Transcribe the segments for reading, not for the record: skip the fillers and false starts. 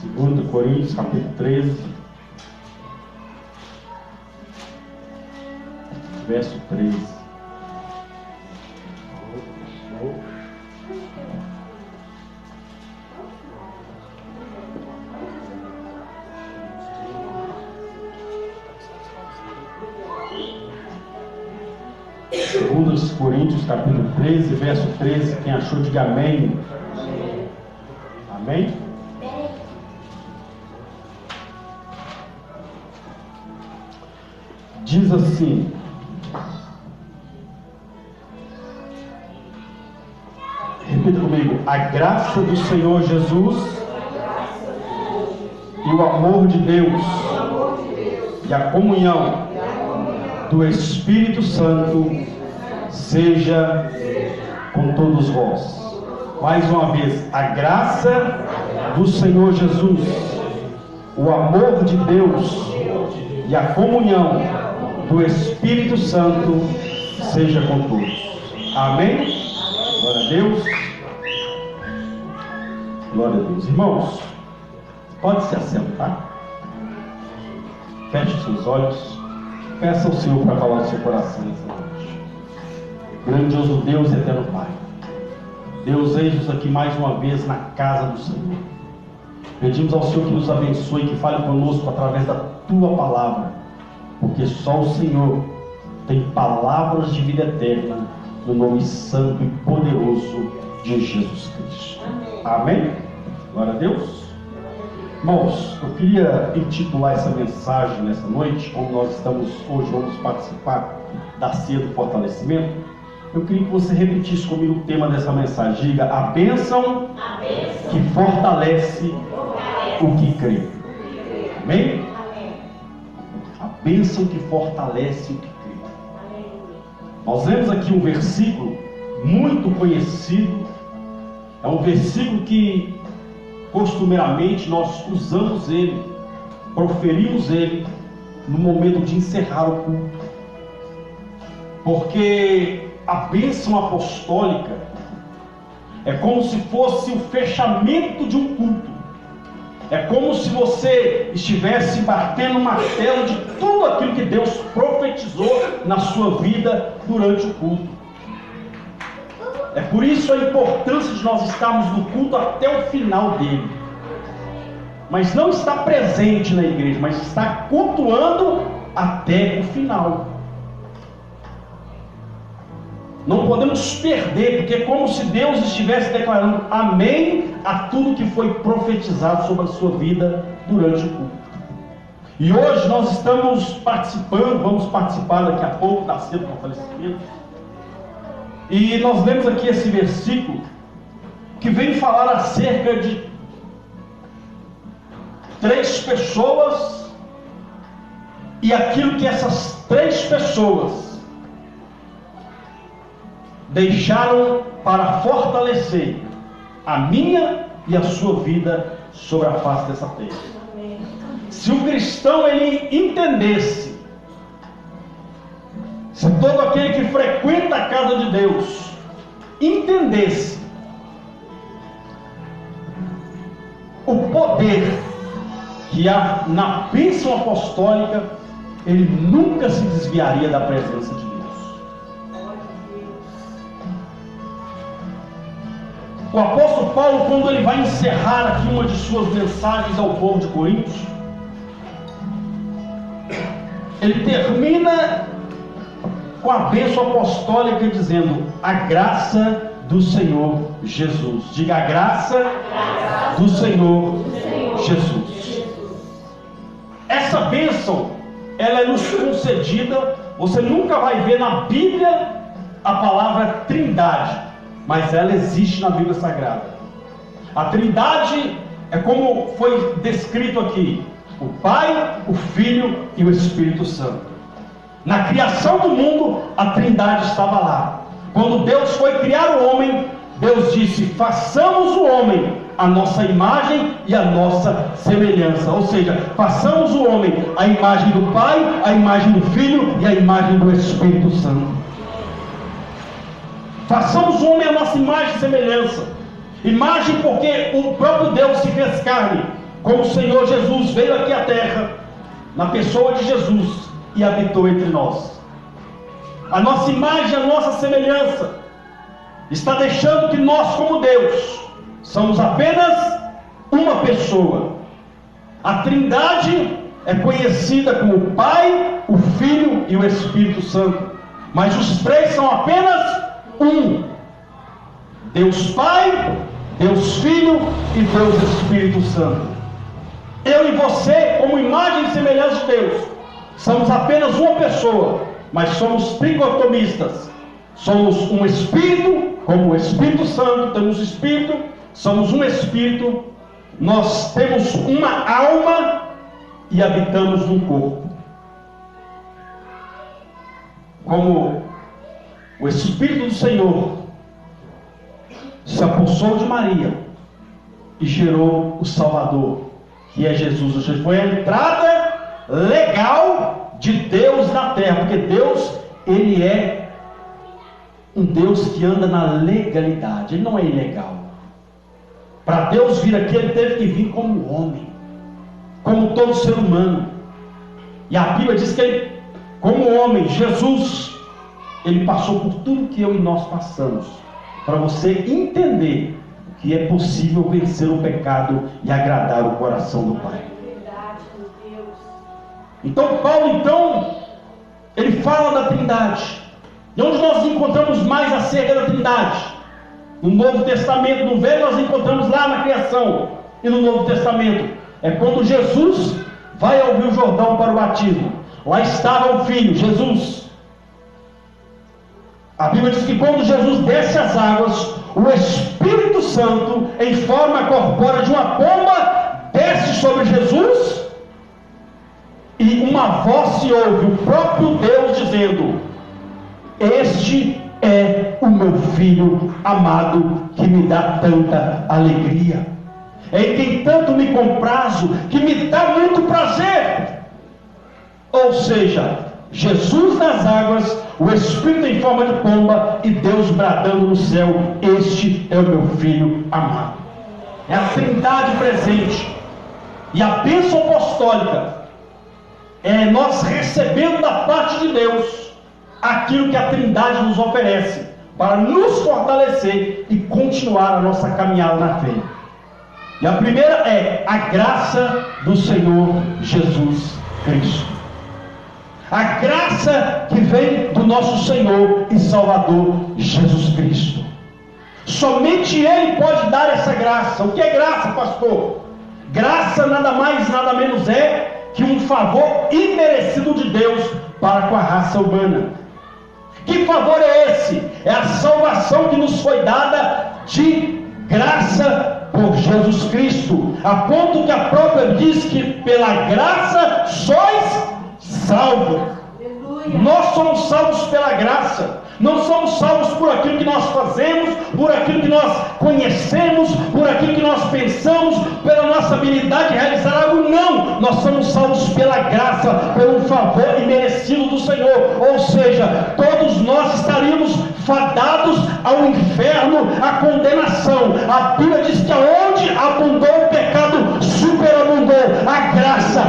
2 Coríntios, capítulo 13, verso 13. Segundo Coríntios, capítulo 13, verso 13. Quem achou, diga amém. Amém? Diz assim: repita comigo: a graça do Senhor Jesus e o amor de Deus e a comunhão do Espírito Santo seja com todos vós. Mais uma vez, a graça do Senhor Jesus, o amor de Deus e a comunhão do Espírito Santo seja com todos. Amém? Glória a Deus. Glória a Deus. Irmãos, pode se assentar. Feche seus olhos. Peça ao Senhor para falar no seu coração nessa noite. Grandioso Deus e eterno Pai, Deus, eis-nos aqui mais uma vez na casa do Senhor. Pedimos ao Senhor que nos abençoe, que fale conosco através da Tua palavra, porque só o Senhor tem palavras de vida eterna, no nome santo e poderoso de Jesus Cristo. Amém? Glória a Deus. Irmãos, eu queria intitular essa mensagem nessa noite, como nós estamos hoje, vamos participar da ceia do fortalecimento. Eu queria que você repetisse comigo o tema dessa mensagem. Diga: a bênção que fortalece o que crê. Amém? A bênção que fortalece o que crê. Nós vemos aqui um versículo muito conhecido. É um versículo que costumeiramente nós usamos ele, proferimos ele no momento de encerrar o culto, porque a bênção apostólica é como se fosse o fechamento de um culto. É como se você estivesse batendo o martelo de tudo aquilo que Deus profetizou na sua vida durante o culto. É por isso a importância de nós estarmos no culto até o final dele. Mas não está presente na igreja, mas está cultuando até o final. Não podemos perder, porque é como se Deus estivesse declarando amém a tudo que foi profetizado sobre a sua vida durante o culto. E hoje nós estamos participando, vamos participar daqui a pouco da ceia do fortalecimento. E nós lemos aqui esse versículo que vem falar acerca de 3 pessoas e aquilo que essas 3 pessoas deixaram para fortalecer a minha e a sua vida sobre a face dessa terra. Se o cristão ele entendesse, se todo aquele que frequenta a casa de Deus entendesse o poder que há na bênção apostólica, ele nunca se desviaria da presença de Deus. O apóstolo Paulo, quando ele vai encerrar aqui uma de suas mensagens ao povo de Corinto, ele termina com a bênção apostólica dizendo: a graça do Senhor Jesus. Diga: a graça do Senhor Jesus. Essa bênção, ela é nos concedida. Você nunca vai ver na Bíblia a palavra Trindade, mas ela existe na Bíblia Sagrada. A Trindade é como foi descrito aqui: o Pai, o Filho e o Espírito Santo. Na criação do mundo, a Trindade estava lá. Quando Deus foi criar o homem, Deus disse: façamos o homem a nossa imagem e a nossa semelhança. Ou seja, façamos o homem a imagem do Pai, a imagem do Filho e a imagem do Espírito Santo. Façamos o homem a nossa imagem e semelhança. Imagem porque o próprio Deus se fez carne. como o Senhor Jesus veio aqui à terra, na pessoa de Jesus, e habitou entre nós. A nossa imagem, a nossa semelhança, está deixando que nós, como Deus, somos apenas uma pessoa. A Trindade é conhecida como o Pai, o Filho e o Espírito Santo, mas os três são apenas um: Deus Pai, Deus Filho e Deus Espírito Santo. Eu e você, como imagem e semelhança de Deus, somos apenas uma pessoa, mas somos tricotomistas. Somos um Espírito, como o Espírito Santo, temos Espírito, somos um Espírito, nós temos uma alma e habitamos num corpo. Como o Espírito do Senhor se apossou de Maria e gerou o Salvador, que é Jesus. Ou seja, foi a entrada legal de Deus na terra, porque Deus, Ele é um Deus que anda na legalidade, Ele não é ilegal. Para Deus vir aqui, Ele teve que vir como homem, como todo ser humano. E a Bíblia diz que Ele, como homem, Jesus, Ele passou por tudo que eu e nós passamos, para você entender que é possível vencer o pecado e agradar o coração do Pai. Então Paulo, ele fala da Trindade. E onde nós encontramos mais acerca da Trindade? No Novo Testamento. No Velho nós encontramos lá na criação. E no Novo Testamento é quando Jesus vai ao Rio Jordão para o batismo. Lá estava o Filho, Jesus. A Bíblia diz que quando Jesus desce as águas, o Espírito Santo, em forma corpórea de uma pomba, desce sobre Jesus, e uma voz se ouve, o próprio Deus dizendo: este é o meu Filho amado, que me dá tanta alegria, em quem tanto me comprazo, que me dá muito prazer. Ou seja, Jesus nas águas, o Espírito em forma de pomba e Deus bradando no céu: este é o meu Filho amado. É a Trindade presente. E a bênção apostólica é nós recebendo da parte de Deus aquilo que a Trindade nos oferece, para nos fortalecer e continuar a nossa caminhada na fé. E a primeira é a graça do Senhor Jesus Cristo. A graça que vem do nosso Senhor e Salvador Jesus Cristo. Somente Ele pode dar essa graça. O que é graça, pastor? Graça nada mais, nada menos é que um favor imerecido de Deus para com a raça humana. Que favor é esse? É a salvação que nos foi dada de graça por Jesus Cristo, a ponto que a própria diz que pela graça sois salvos. Nós somos salvos pela graça. Não somos salvos por aquilo que nós fazemos, por aquilo que nós conhecemos, por aquilo que nós pensamos, pela nossa habilidade de realizar algo. Não, nós somos salvos pela graça, pelo favor imerecido do Senhor. Ou seja, todos nós estaríamos fadados ao inferno, à condenação. A Bíblia diz que aonde abundou o pecado, superabundou a graça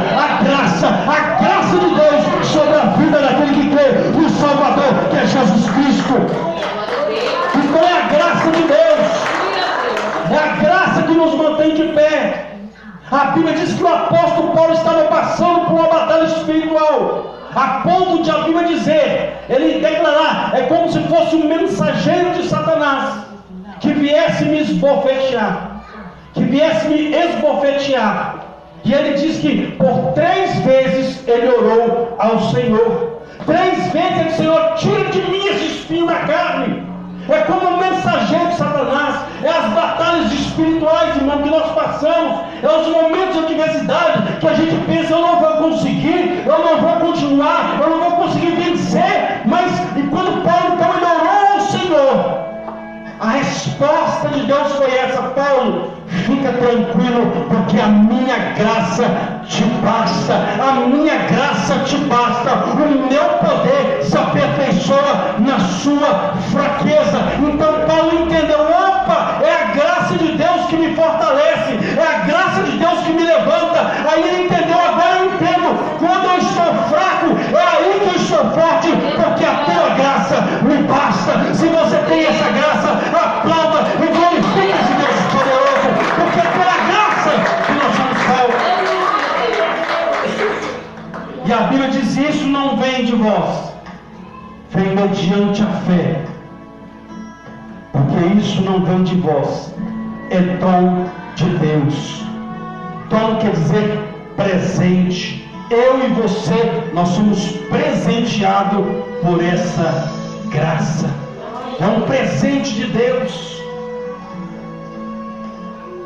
de Deus sobre a vida daquele que crê no Salvador, que é Jesus Cristo. Então é a graça de Deus, é a graça que nos mantém de pé. A Bíblia diz que o apóstolo Paulo estava passando por uma batalha espiritual, a ponto de a Bíblia dizer, ele declarar, é como se fosse um mensageiro de Satanás, que viesse me esbofetear, e ele diz que por 3 vezes ele orou ao Senhor. 3 vezes ele disse: Senhor, tira de mim esse espinho na carne. É como um mensageiro de Satanás. É as batalhas espirituais, irmão, que nós passamos. É os momentos de adversidade que a gente pensa: eu não vou conseguir, eu não vou continuar, eu não vou conseguir vencer. Mas, e quando Paulo então ele orou ao Senhor, a resposta de Deus foi essa: Paulo, fica tranquilo, porque a minha graça te basta, a minha graça te basta, o meu poder se aperfeiçoa na sua fraqueza. Então Paulo entendeu: opa, é a graça de Deus que me fortalece, é a graça de Deus que me levanta. tem essa graça, aplauda e glorifique esse Deus poderoso, porque é pela graça que nós somos salvos. E a Bíblia diz: isso não vem de vós, vem mediante a fé, porque isso não vem de vós, é dom de Deus. Dom quer dizer presente. Eu e você, nós somos presenteados por essa graça. É um presente de Deus.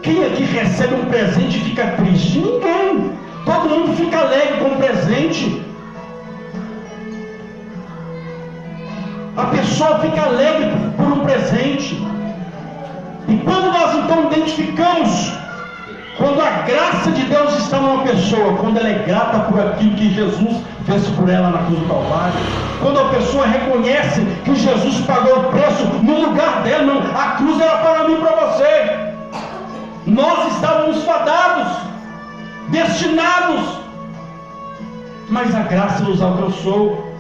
Quem aqui recebe um presente e fica triste? Ninguém. Todo mundo fica alegre com o presente. A pessoa fica alegre por um presente. E quando nós então identificamos, quando a graça de Deus está numa pessoa, quando ela é grata por aquilo que Jesus fez por ela na cruz do Calvário, quando a pessoa reconhece que Jesus pagou o preço no lugar dela, não, a cruz era para mim e para você. Nós estávamos fadados, destinados, mas a graça nos alcançou.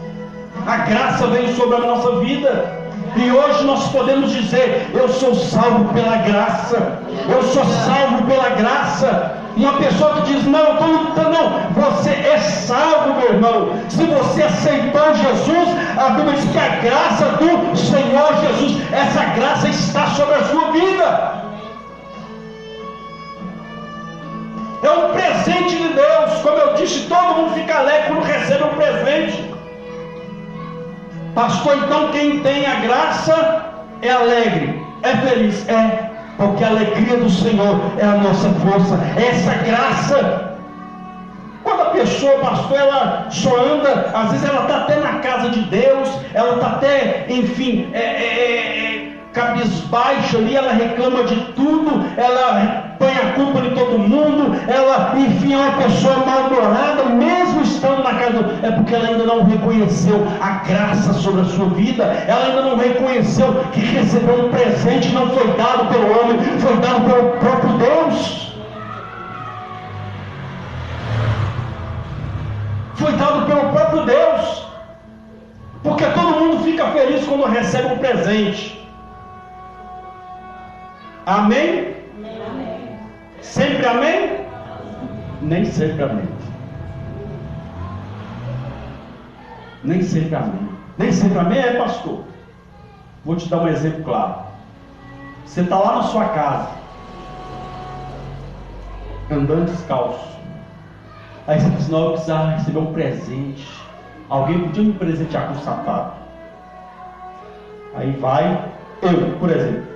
A graça veio sobre a nossa vida. E hoje nós podemos dizer: eu sou salvo pela graça. Eu sou salvo pela graça. Uma pessoa que diz: não, eu estou lutando. Não, você é salvo, meu irmão. Se você aceitou Jesus, a Bíblia diz que a graça do Senhor Jesus, essa graça está sobre a sua vida. É um presente de Deus. Como eu disse, todo mundo fica alegre quando recebe um presente. Pastor, então quem tem a graça é alegre, é feliz? É, porque a alegria do Senhor é a nossa força. Essa graça, quando a pessoa, pastor, ela só anda, às vezes ela está até na casa de Deus, ela está até, enfim, cabisbaixa ali, ela reclama de tudo, ela põe a culpa de todo mundo, ela, enfim, é uma pessoa mal-humorada, mesmo estando na casa, é porque ela ainda não reconheceu a graça sobre a sua vida, ela ainda não reconheceu que recebeu um presente, não foi dado pelo homem, foi dado pelo próprio Deus. Foi dado pelo próprio Deus. Porque todo mundo fica feliz quando recebe um presente. Amém? Amém. Sempre amém? Nem sempre amém. Nem sempre amém. Nem sempre amém é, pastor. Vou te dar um exemplo claro. Você está lá na sua casa, andando descalço. Aí você diz: não, eu precisava receber um presente. Alguém podia me presentear com um sapato. Aí vai, eu, por exemplo,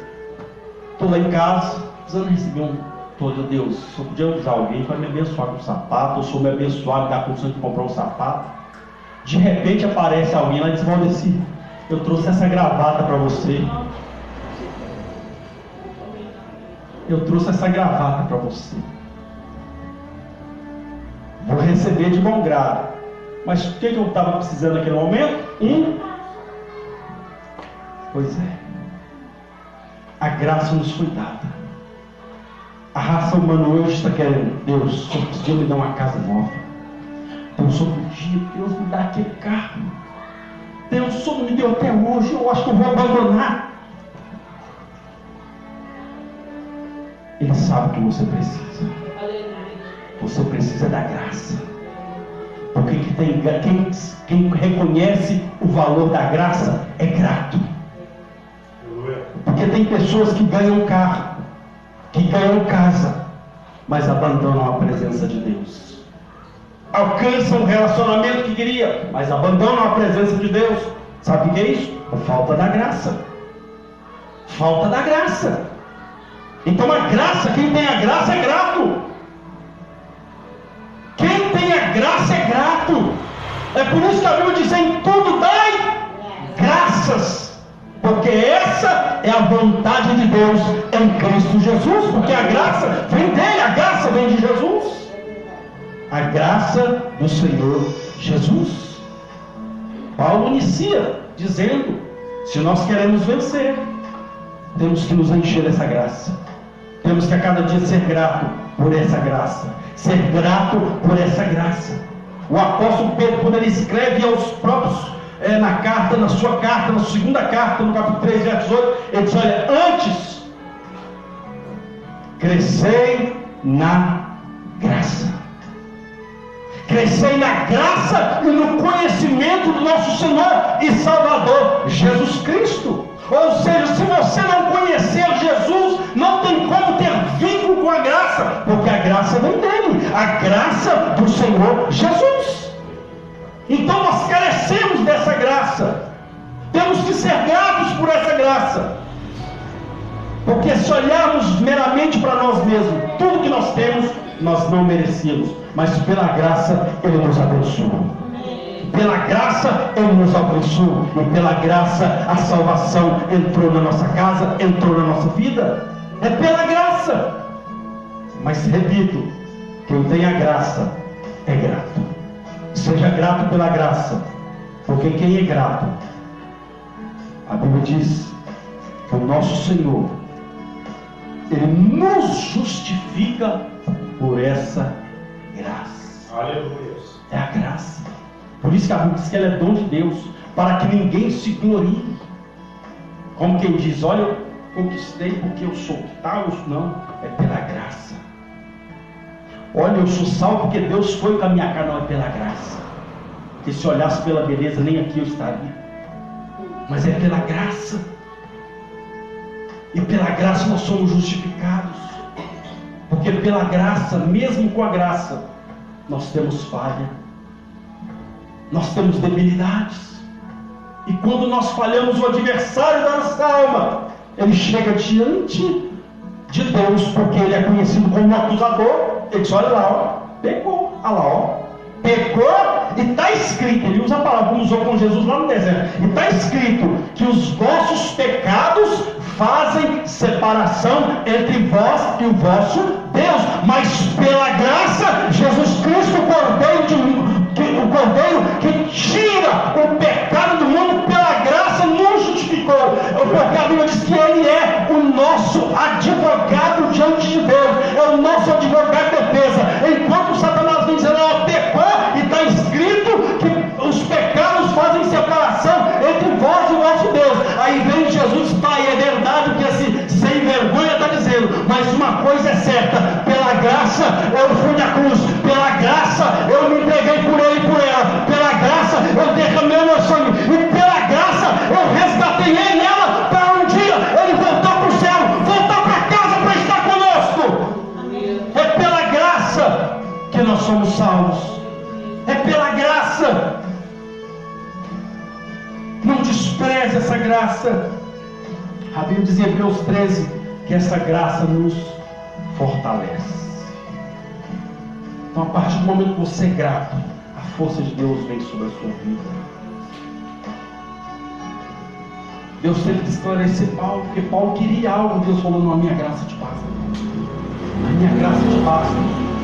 estou lá em casa, precisando receber todo Deus, só podia usar alguém para me abençoar com um sapato, ou se eu me abençoar, me dar condição de comprar um sapato. De repente aparece alguém lá e diz: Valdeci, eu trouxe essa gravata para você. Eu trouxe essa gravata para você. Vou receber de bom grado. Mas o que eu estava precisando naquele momento? Pois é. A graça nos foi dada. A raça humana hoje está querendo: Deus, só podia me dar uma casa nova. Deus, só podia, Deus, me dá aquele carro. Deus, só não me deu até hoje, eu acho que eu vou abandonar. Ele sabe o que você precisa. Você precisa da graça. Porque quem reconhece o valor da graça é grato. Porque tem pessoas que ganham carro, que ganham casa, mas abandonam a presença de Deus. Alcançam o relacionamento que queria, mas abandonam a presença de Deus. Sabe o que é isso? A falta da graça. Falta da graça. Então a graça, quem tem a graça é grato. Quem tem a graça é grato. É por isso que a Bíblia diz: em tudo dai graças, porque essa é a vontade de Deus em Cristo Jesus. Porque a graça vem dele, a graça vem de Jesus. A graça do Senhor Jesus. Paulo inicia dizendo: se nós queremos vencer, temos que nos encher dessa graça. Temos que a cada dia ser grato por essa graça. Ser grato por essa graça. O apóstolo Pedro, quando ele escreve aos próprios na sua carta, na segunda carta, no capítulo 3, verso 8, ele diz: olha, antes, crescei na graça. Crescei na graça e no conhecimento do nosso Senhor e Salvador, Jesus Cristo. Ou seja, se você não conhecer Jesus, não tem como ter vínculo com a graça, porque a graça vem dele, a graça do Senhor Jesus. Então nós carecemos dessa graça, temos que ser gratos por essa graça, porque se olharmos meramente para nós mesmos, tudo que nós temos, nós não merecíamos, mas pela graça Ele nos abençoou. Pela graça Ele nos abençoou, e pela graça a salvação entrou na nossa casa, entrou na nossa vida. É pela graça. Mas repito, quem tem a graça é grato. Seja grato pela graça, porque quem é grato, a Bíblia diz que o nosso Senhor, Ele nos justifica por essa graça. Aleluia. É a graça. Por isso que a Bíblia diz que ela é dom de Deus, para que ninguém se glorie. Como quem diz: olha, eu conquistei porque eu sou tal. Não, é pela graça. Olha, eu sou salvo porque Deus foi com a minha cara. Não, é pela graça. Porque se olhasse pela beleza, nem aqui eu estaria. Mas é pela graça. E pela graça nós somos justificados. Porque pela graça, mesmo com a graça, nós temos falha, nós temos debilidades. E quando nós falhamos, o adversário da nossa alma, ele chega diante de Deus, porque ele é conhecido como acusador. Ele diz: olha lá, ó, pecou, olha lá, ó, pecou. E está escrito, ele usa a palavra como usou com Jesus lá no deserto, e está escrito que os vossos pecados fazem separação entre vós e o vosso Deus, mas pela graça, Jesus Cristo, o Cordeiro que tira o pecado do mundo, pela graça nos justificou, porque a Bíblia diz que Ele é o nosso advogado diante de Deus, é o nosso advogado de defesa. Enquanto Satanás vem dizendo: ó, pecou, e está escrito que os pecados fazem separação entre vós e o vosso Deus. Aí vem Jesus: Pai, é verdade o que esse sem vergonha está dizendo, mas uma coisa é certa: pela graça eu fui na cruz, pela graça eu me entreguei por ele e por ela, pela graça eu derramei o meu sangue, e pela graça eu resgatei ele e ela, para um dia ele voltar para o céu, voltar para casa para estar conosco. É pela graça que nós somos salvos, é pela graça. Não despreze essa graça. A Bíblia diz em Hebreus 13 que essa graça nos fortalece. Então, a partir do momento que você é grato, a força de Deus vem sobre a sua vida. Deus teve que esclarecer Paulo, porque Paulo queria algo. Deus falou: não, a minha graça te basta. A minha graça te basta.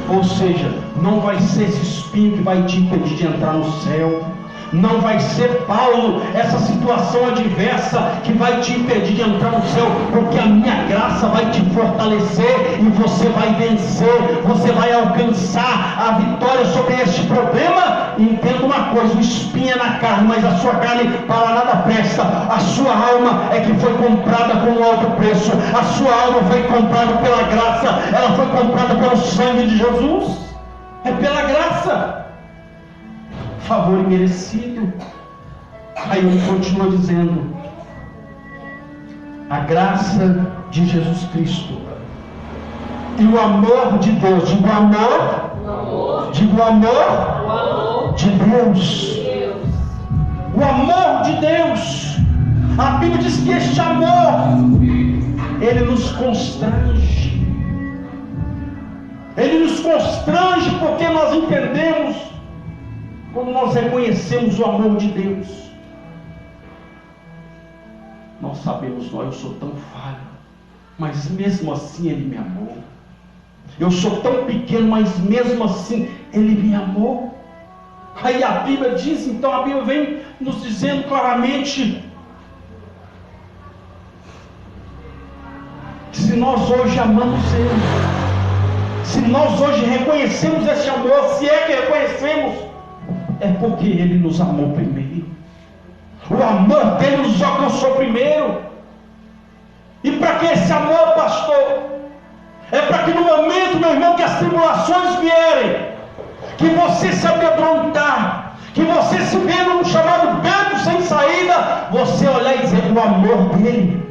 Ou seja, não vai ser esse espinho que vai te impedir de entrar no céu. Não vai ser, Paulo, essa situação adversa que vai te impedir de entrar no céu, porque a minha graça vai te fortalecer e você vai vencer, você vai alcançar a vitória sobre este problema. E entenda uma coisa: o espinho é na carne, mas a sua carne para nada presta. A sua alma é que foi comprada com um alto preço. A sua alma foi comprada pela graça, ela foi comprada pelo sangue de Jesus. É pela graça, favor imerecido. Aí ele continua dizendo: a graça de Jesus Cristo e o amor de Deus. Digo amor, digo amor de Deus. O amor de Deus. A Bíblia diz que este amor, ele nos constrange. Ele nos constrange porque nós entendemos, quando nós reconhecemos o amor de Deus, nós sabemos: eu sou tão falho, mas mesmo assim Ele me amou. Eu sou tão pequeno, mas mesmo assim Ele me amou. Aí a Bíblia diz, então a Bíblia vem nos dizendo claramente que se nós hoje amamos Ele, se nós hoje reconhecemos esse amor, se é que reconhecemos, é porque Ele nos amou primeiro. O amor dele nos alcançou primeiro. E para que esse amor, pastor? É para que no momento, meu irmão, que as tribulações vierem, que você se amedrontar, que você se vê num chamado beco sem saída, você olhar e dizer: o amor dele,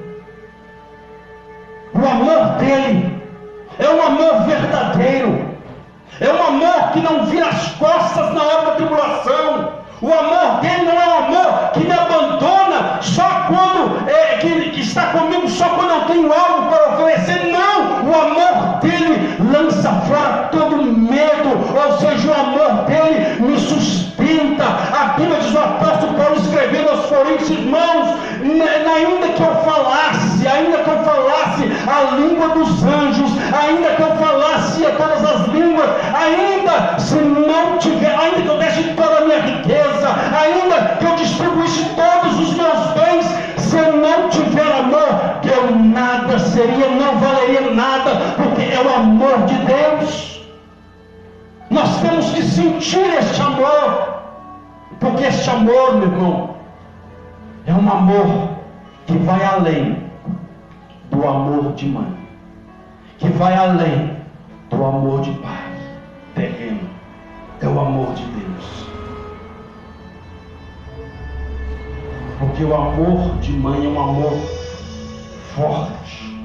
o amor dele é um amor verdadeiro, é um amor que não vira as costas na hora da tribulação. O amor dele não é um amor que me abandona só quando que está comigo só quando eu tenho algo para oferecer. Não, o amor dele lança fora todo medo, ou seja, o amor dele me sustenta. A Bíblia diz, o apóstolo Paulo escrevendo aos Coríntios: irmãos, ainda que eu falasse a língua dos anjos, ainda que eu falasse a todas as línguas, ainda se não tiver, ainda que eu desse toda a minha riqueza, ainda que eu distribuísse todos os meus bens, se eu não tiver amor, eu nada seria, não valeria nada, porque é o amor de Deus. Nós temos que sentir este amor, porque este amor, meu irmão, é um amor que vai além do amor de mãe, que vai além do amor de pai terreno. É o amor de Deus. Porque o amor de mãe é um amor forte,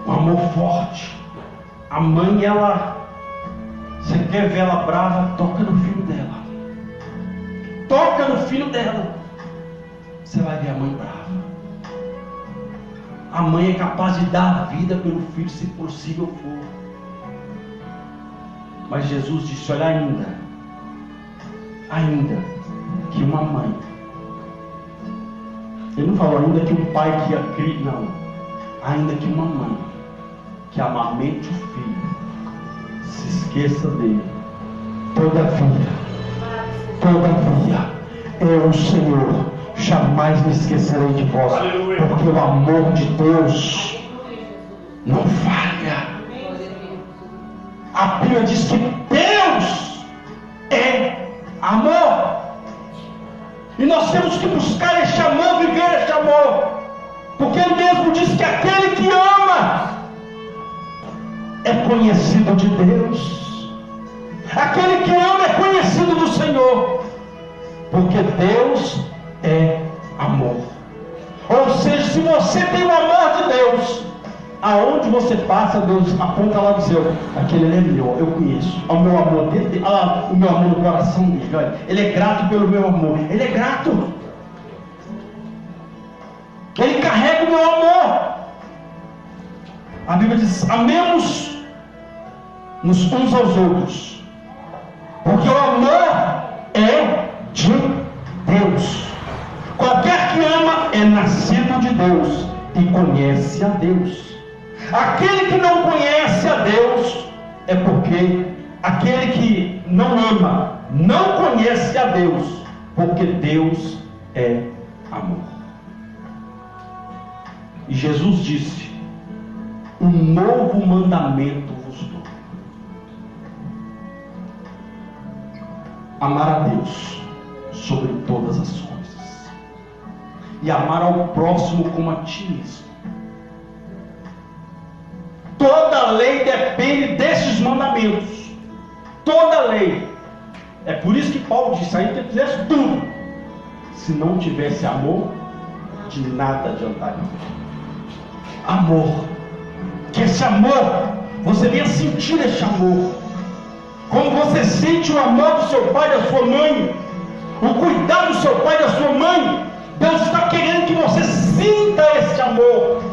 um amor forte. A mãe, você quer ver ela brava, toca no filho dela, toca no filho dela, você vai ver a mãe brava. A mãe é capaz de dar a vida pelo filho, se possível for. Mas Jesus disse: olha, ainda que uma mãe, ele não falou ainda que um pai que a cria, não, ainda que uma mãe que amamente o filho se esqueça dele, todavia eu, o Senhor, jamais me esquecerei de vós. Aleluia. Porque o amor de Deus não falha. A Bíblia diz que Deus é amor, e nós temos que buscar este amor, viver este amor, porque Ele mesmo diz que aquele que ama é conhecido de Deus. Aquele que ama é conhecido do Senhor, porque Deus é amor. Ou seja, se você tem o amor de Deus, aonde você passa, Deus aponta lá do céu: aquele é meu, eu conheço. O meu amor dele, o meu amor no coração dele, olha, ele é grato pelo meu amor, ele é grato, ele carrega o meu amor. A Bíblia diz: amemos uns aos outros, porque o amor é de Deus. Qualquer que ama é nascido de Deus e conhece a Deus. Aquele que não conhece a Deus é porque aquele que não ama não conhece a Deus, porque Deus é amor. E Jesus disse: um novo mandamento vos dou: amar a Deus sobre todas as coisas e amar ao próximo como a ti mesmo. Toda a lei depende desses mandamentos. Toda a lei. É por isso que Paulo disse: ainda que fizesse tudo, se não tivesse amor, de nada adiantaria. Amor. Que esse amor, você venha sentir esse amor. Como você sente o amor do seu pai e da sua mãe, o cuidado do seu pai e da sua mãe, Deus está querendo que você sinta esse amor.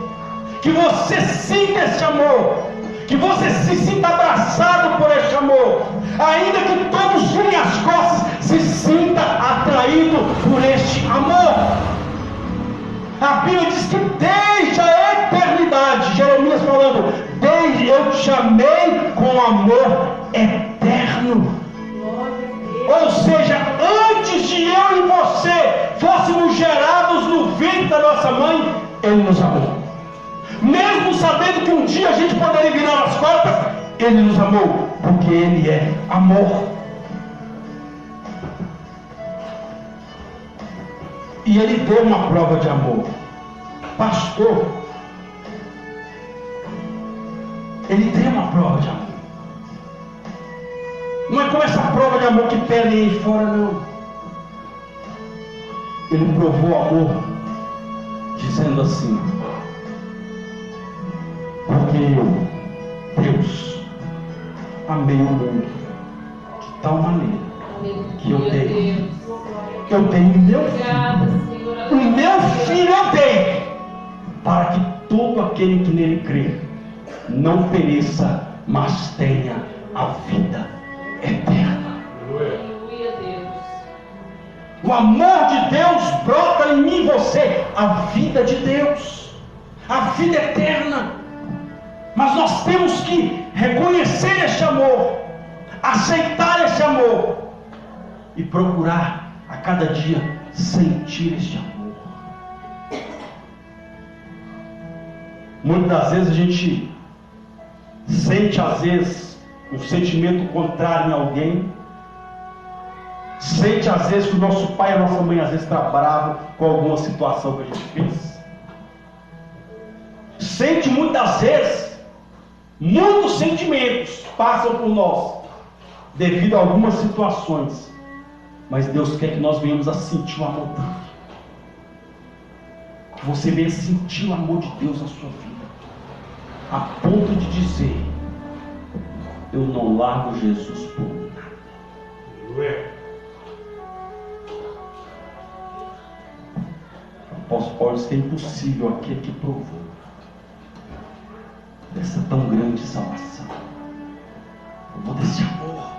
Que você sinta esse amor, que você se sinta abraçado por este amor, ainda que todos virem as costas, se sinta atraído por este amor. A Bíblia diz que desde a eternidade, Jeremias falando, desde eu te amei com amor eterno. Ou seja, antes de eu e você fôssemos gerados no ventre da nossa mãe, Ele nos amou. Mesmo sabendo que um dia a gente poderia virar as costas, Ele nos amou, porque Ele é amor. E ele deu uma prova de amor. Pastor, ele deu uma prova de amor. Não é como essa prova de amor que pedem aí fora, não. Ele provou amor, dizendo assim: porque eu, Deus, amei o mundo de tal maneira que eu dei o meu filho eu dei, para que todo aquele que nele crer não pereça, mas tenha a vida eterna. O amor de Deus brota em mim e você, a vida de Deus, a vida eterna. Mas nós temos que reconhecer esse amor, aceitar esse amor e procurar a cada dia sentir este amor. Muitas das vezes a gente sente, às vezes, um sentimento contrário em alguém. Sente, às vezes, que o nosso pai e a nossa mãe, às vezes, está bravo com alguma situação que a gente fez. Sente, muitas vezes, muitos sentimentos passam por nós, devido a algumas situações. Mas Deus quer que nós venhamos a sentir o amor dele. Que você venha sentir o amor de Deus na sua vida, a ponto de dizer: eu não largo Jesus por nada. O apóstolo Paulo diz que é impossível aquele que provou dessa tão grande salvação, provou desse amor,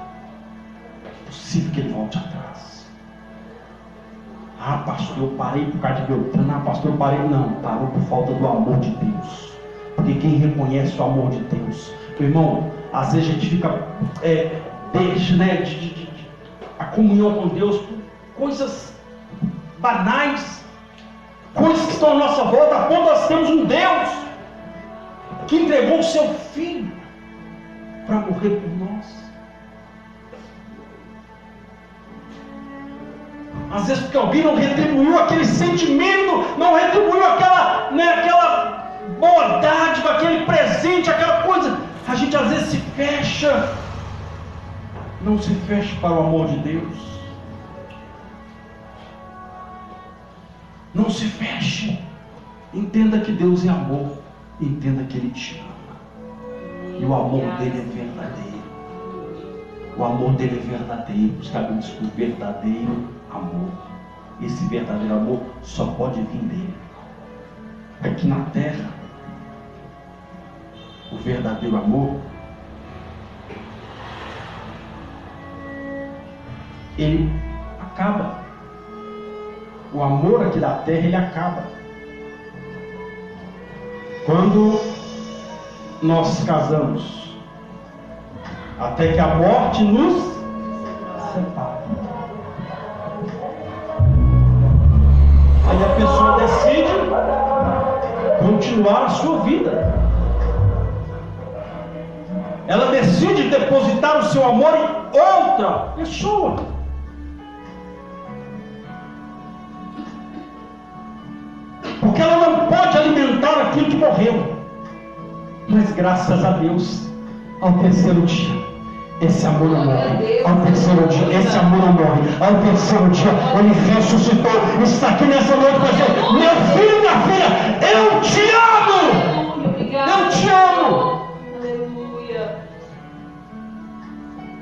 é possível que ele volte atrás. Ah, pastor, eu parei por causa de Beltrano. Ah, pastor, eu parei. Não, parou por falta do amor de Deus. Porque quem reconhece o amor de Deus, meu irmão, às vezes a gente fica deixa, né, a comunhão com Deus por coisas banais, coisas que estão à nossa volta, a ponto nós temos um Deus que entregou o seu filho para morrer por nós. Às vezes porque alguém não retribuiu aquele sentimento, não retribuiu aquela boa dádiva, aquele presente, aquela coisa, a gente às vezes se fecha. Não se feche para o amor de Deus. Não se feche. Entenda que Deus é amor. Entenda que Ele te ama. E o amor dele é verdadeiro. O amor dele é verdadeiro. Os caminhos do verdadeiro amor. Esse verdadeiro amor só pode vir dele. Aqui na terra, o verdadeiro amor, ele acaba. O amor aqui da terra, ele acaba. Quando nós casamos, até que a morte nos separe. Aí a pessoa decide continuar a sua vida. Ela decide depositar o seu amor em outra pessoa. Porque ela não pode alimentar aquilo que morreu. Mas graças a Deus, ao terceiro dia, esse amor não morre. Ao terceiro dia, esse amor não morre. Ao terceiro dia, ele ressuscitou. Está aqui nessa noite para dizer: meu filho, minha filha, eu te amo. Eu te amo.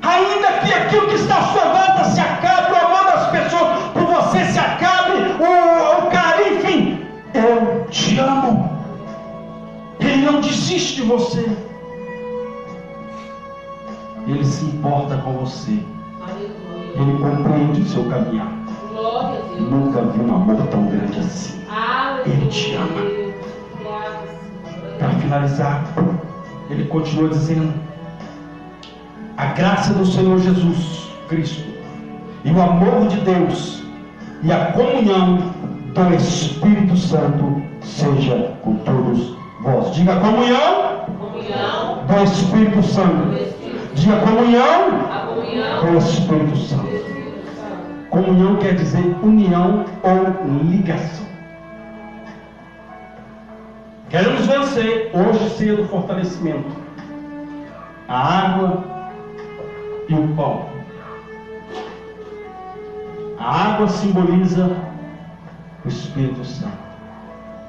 Ainda que aquilo que está à sua volta se acabe, o amor das pessoas por você se acabe, o carinho, enfim, eu te amo. Ele não desiste de você. Ele se importa com você. Ele compreende o seu caminhar. Nunca vi um amor tão grande assim. Ele te ama. Para finalizar, ele continua dizendo: a graça do Senhor Jesus Cristo e o amor de Deus e a comunhão do Espírito Santo seja com todos vós. Diga: comunhão do Espírito Santo. Diga: comunhão com o Espírito Santo. Comunhão quer dizer união ou ligação. Queremos vencer hoje cedo o fortalecimento, a água e o pão. A água simboliza o Espírito Santo.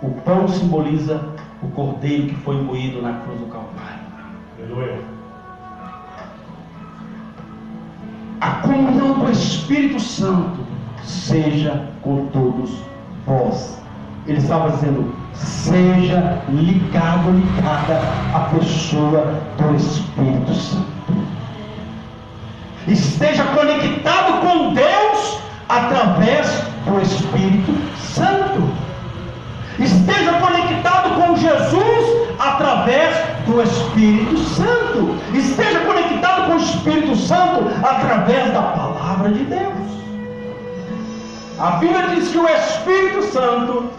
O pão simboliza o cordeiro que foi moído na cruz do Calvário. Aleluia. A comunhão do Espírito Santo seja com todos vós. Ele estava dizendo: seja ligado, ligada à pessoa do Espírito Santo. Esteja conectado com Deus através do Espírito Santo. Esteja conectado com Jesus através do Espírito Santo. Esteja conectado com o Espírito Santo através da palavra de Deus. A Bíblia diz que o Espírito Santo,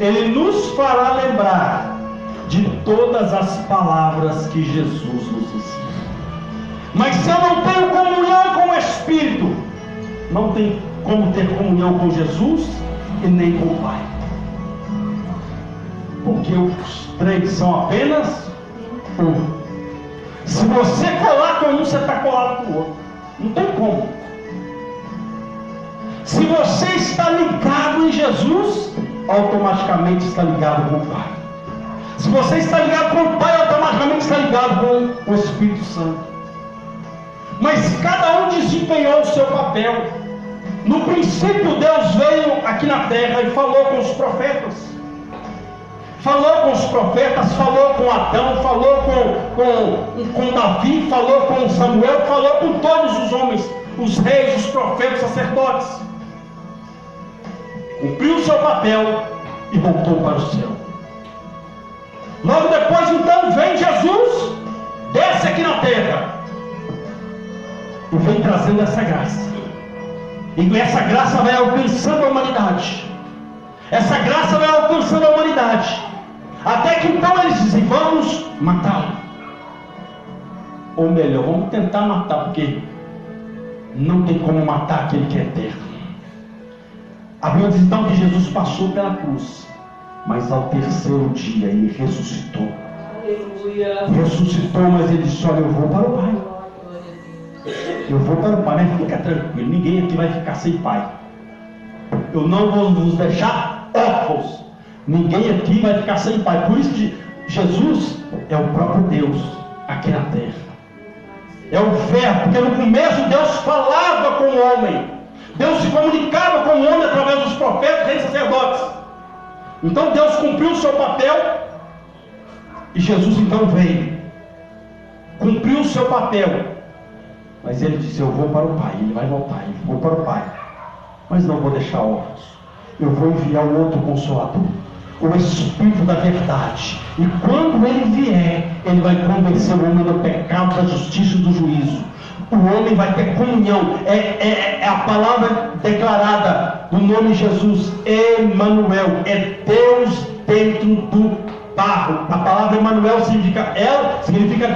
ele nos fará lembrar de todas as palavras que Jesus nos ensina. Mas se eu não tenho comunhão com o Espírito, não tem como ter comunhão com Jesus e nem com o Pai. Porque os três são apenas um. Se você colar com um, você está colado com o outro. Não tem como. Se você está ligado em Jesus, automaticamente está ligado com o Pai. Se você está ligado com o Pai, automaticamente está ligado com o Espírito Santo. Mas cada um desempenhou o seu papel. No princípio, Deus veio aqui na terra e falou com os profetas. Falou com os profetas, falou com Adão, falou com Davi, falou com Samuel, falou com todos os homens, os reis, os profetas, os sacerdotes. Cumpriu o seu papel e voltou para o céu. Logo depois, então, vem Jesus, desce aqui na terra e vem trazendo essa graça. E essa graça vai alcançando a humanidade. Essa graça vai alcançando a humanidade. Até que então eles dizem: vamos matá-lo. Ou melhor, vamos tentar matar, porque não tem como matar aquele que é eterno. A Bíblia diz então que Jesus passou pela cruz, mas ao terceiro dia ele ressuscitou. Aleluia. Ressuscitou, mas ele disse: olha, eu vou para o Pai. Eu vou para o Pai, mas fica tranquilo, ninguém aqui vai ficar sem Pai. Eu não vou vos deixar órfãos. Ninguém aqui vai ficar sem Pai. Por isso que Jesus é o próprio Deus aqui na terra. É o Verbo, porque no começo Deus falava com o homem. Deus se comunicava com o homem através dos profetas, reis e sacerdotes. Então Deus cumpriu o seu papel. E Jesus então veio. Cumpriu o seu papel. Mas ele disse: eu vou para o Pai. Ele vai voltar, ele vou para o Pai. Mas não vou deixar órfãos. Eu vou enviar um outro Consolador, o Espírito da verdade. E quando ele vier, ele vai convencer o homem do pecado, da justiça e do juízo. O homem vai ter comunhão. É a palavra declarada do nome Jesus, Emanuel. É Deus dentro do barro. A palavra Emanuel significa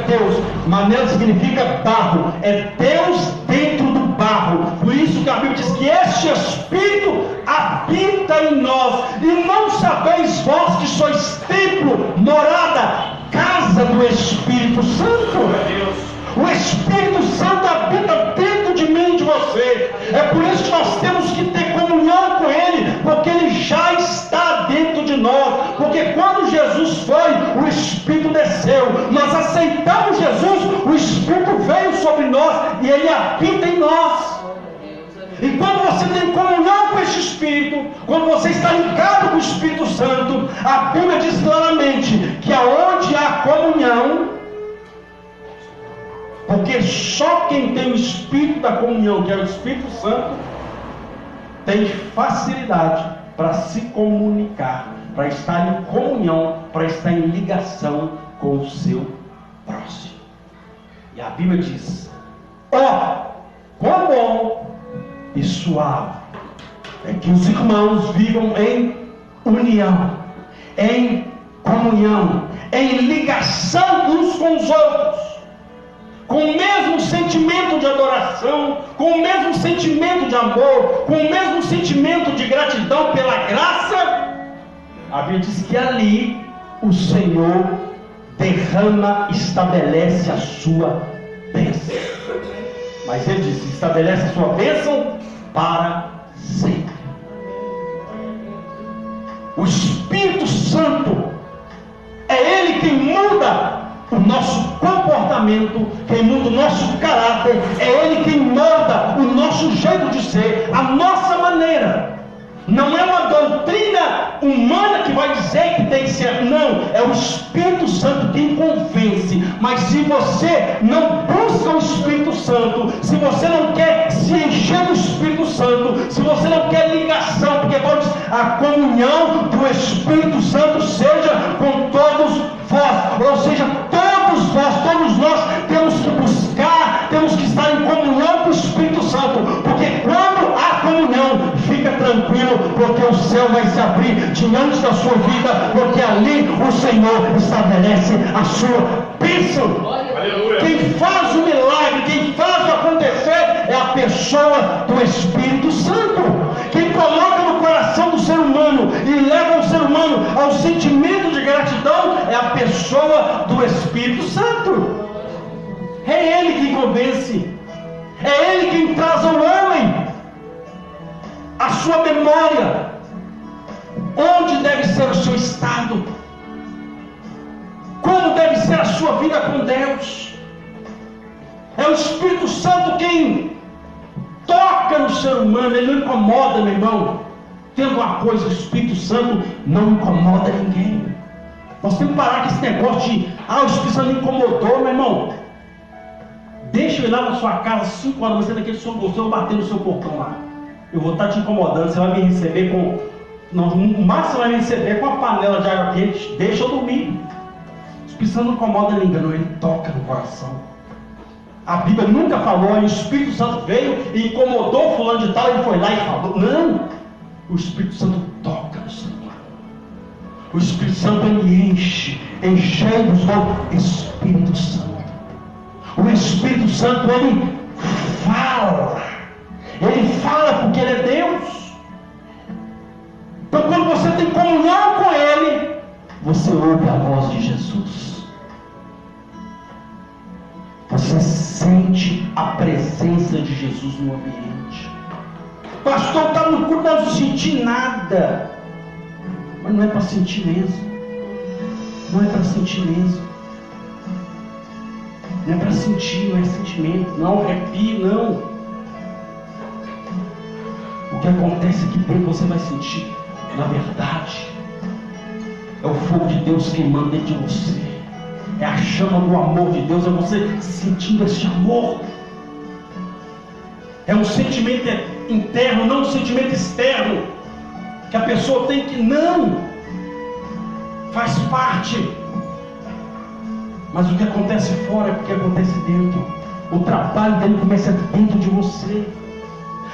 Deus. Manel significa barro. É Deus dentro do barro. Por isso que a Bíblia diz que este Espírito habita em nós. E não sabeis vós que sois templo, morada, casa do Espírito Santo. O Espírito Santo habita dentro de mim e de você. É por isso que nós temos que ter comunhão com Ele, porque Ele já está dentro de nós. Porque quando Jesus foi, o Espírito desceu. Nós aceitamos Jesus, o Espírito veio sobre nós e Ele habita em nós. E quando você tem comunhão com esse Espírito, quando você está ligado com o Espírito Santo, a Bíblia diz claramente que aonde há comunhão, porque só quem tem o Espírito da comunhão, que é o Espírito Santo, tem facilidade para se comunicar, para estar em comunhão, para estar em ligação com o seu próximo. E a Bíblia diz: ó, quão bom e suave é que os irmãos vivam em união, em comunhão, em ligação uns com os outros. com o mesmo sentimento de adoração, com o mesmo sentimento de amor, com o mesmo sentimento de gratidão pela graça, a Bíblia diz que ali o Senhor derrama, estabelece a sua bênção. Mas ele diz: estabelece a sua bênção para sempre. O Espírito Santo é Ele quem muda o nosso comportamento, quem muda o nosso caráter, é Ele quem molda o nosso jeito de ser, a nossa maneira. Não é uma doutrina humana que vai dizer que tem que ser, não, é o Espírito Santo quem convence. Mas se você não busca o Espírito Santo, se você não quer se encher do Espírito Santo, se você não quer ligação, porque Paulo diz, a comunhão do Espírito Santo seja com todos vós, ou seja, todos nós temos que buscar, temos que estar em comunhão com o Espírito Santo, porque quando há comunhão, fica tranquilo, porque o céu vai se abrir diante da sua vida, porque ali o Senhor estabelece a sua bênção. Aleluia. Quem faz o milagre, quem faz o acontecer é a pessoa do Espírito Santo. Quem coloca no coração do ser humano e leva o ser humano ao sentimento de gratidão é a pessoa do Espírito Santo. É Ele quem convence, é Ele quem traz ao homem a sua memória, onde deve ser o seu estado, como deve ser a sua vida com Deus. É o Espírito Santo quem toca no ser humano, ele não incomoda, meu irmão. Tem uma coisa, o Espírito Santo não incomoda ninguém. Nós temos que parar com esse negócio de, o Espírito Santo me incomodou, meu irmão. Deixa eu ir lá na sua casa 5 horas, você daquele som gostoso, eu vou bater no seu portão lá. Eu vou estar te incomodando, você vai me receber com... Não, o máximo você vai me receber com uma panela de água quente. Deixa eu dormir. O Espírito Santo não incomoda ninguém, não, ele toca no coração. A Bíblia nunca falou, o Espírito Santo veio e incomodou fulano de tal, ele foi lá e falou. Não, o Espírito Santo toca no ser humano. O Espírito Santo ele enche-nos do Espírito Santo. O Espírito Santo ele fala. Ele fala porque ele é Deus. Então quando você tem comunhão com Ele, você ouve a voz de Jesus. Você sente a presença de Jesus no ambiente. Pastor, está no culto, não senti nada. Mas não é para sentir mesmo. Não é para sentir mesmo. Não é para sentir, não é sentimento, não é arrepio, não. O que acontece aqui dentro você vai sentir, na verdade, é o fogo de Deus queimando dentro de você, é a chama do amor de Deus, é você sentindo esse amor, é um sentimento interno, não um sentimento externo, que a pessoa tem que, não, faz parte, mas o que acontece fora é porque acontece dentro, o trabalho dele começa dentro de você.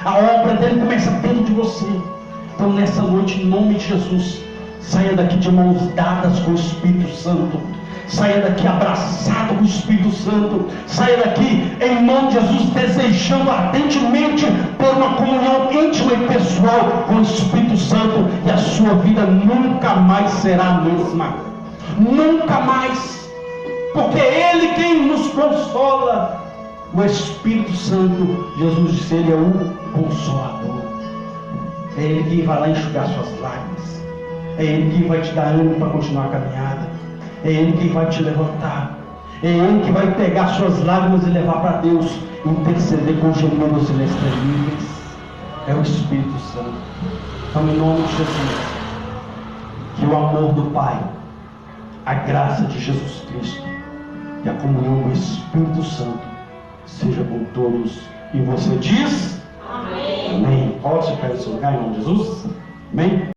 A obra dele começa dentro de você. Então nessa noite, em nome de Jesus, saia daqui de mãos dadas com o Espírito Santo. Saia daqui abraçado com o Espírito Santo. Saia daqui em nome de Jesus, desejando ardentemente ter uma comunhão íntima e pessoal com o Espírito Santo. E a sua vida nunca mais será a mesma. Nunca mais. Porque é Ele quem nos consola. O Espírito Santo, Jesus disse, Ele é o Consolador. É Ele quem vai lá enxugar suas lágrimas. É Ele quem vai te dar ânimo para continuar a caminhada. É Ele quem vai te levantar. É Ele que vai pegar suas lágrimas e levar para Deus, interceder com gemidos inexprimíveis. É o Espírito Santo. Então, em nome de Jesus, que o amor do Pai, a graça de Jesus Cristo e a comunhão do Espírito Santo seja com todos. E você diz? Amém. Amém. Pode ficar no seu lugar em nome de Jesus? Amém.